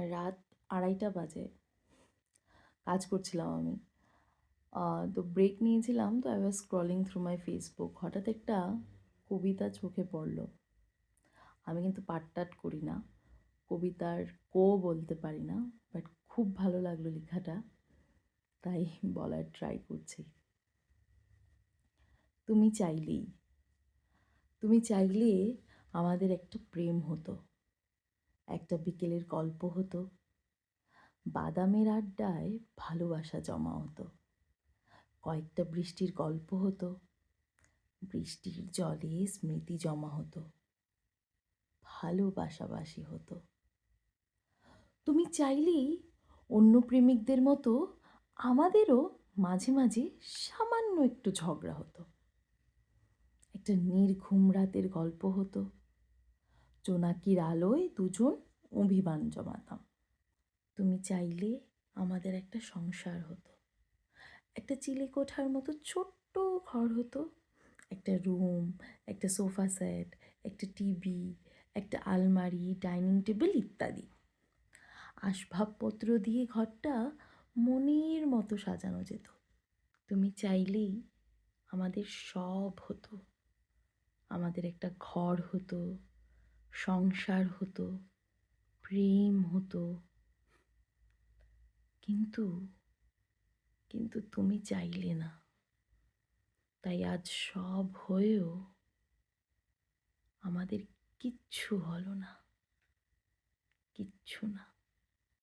রাত 2:30 বাজে। কাজ করছিলাম আমি। তো ব্রেক নিয়েছিলাম, তো I was scrolling through my Facebook. হঠাৎ একটা কবিতা চোখে পড়ল। আমি কিন্তু পাঠ-টাঠ করি না। কবিতার বলতে পারি না। বাট খুব ভালো লাগলো লেখাটা, তাই বলার ট্রাই করছি। তুমি চাইলেই, তুমি চাইলে আমাদের একটা প্রেম হতো। একটা বিকেলের গল্প হতো। বাদামের আড্ডায় ভালোবাসা জমা হতো। কয়েকটা বৃষ্টির গল্প হতো। বৃষ্টির জলে স্মৃতি জমা হতো। ভালোবাসাবাসি হতো। তুমি চাইলেই অন্য প্রেমিকদের মতো আমাদেরও মাঝে মাঝে সামান্য একটু ঝগড়া হতো। একটা নির্ঘুম রাতের গল্প হতো। জোনাকির আলোয় দুজন অভিমান জমাতাম। তুমি চাইলে আমাদের একটা সংসার হতো। একটা চিলেকোঠার মতো ছোট্ট ঘর হতো। একটা রুম, একটা সোফা সেট, একটা টিভি, একটা আলমারি, ডাইনিং টেবিল ইত্যাদি। আসবাবপত্র দিয়ে ঘরটা মনের মতো সাজানো যেত। তুমি চাইলেই আমাদের সব হতো। আমাদের একটা ঘর হতো, সংসার হতো, প্রেম হতো। কিন্তু কিন্তু তুমি চাইলে না। তাই আজ সব হয়েও আমাদের কিচ্ছু হলো না, কিচ্ছু না।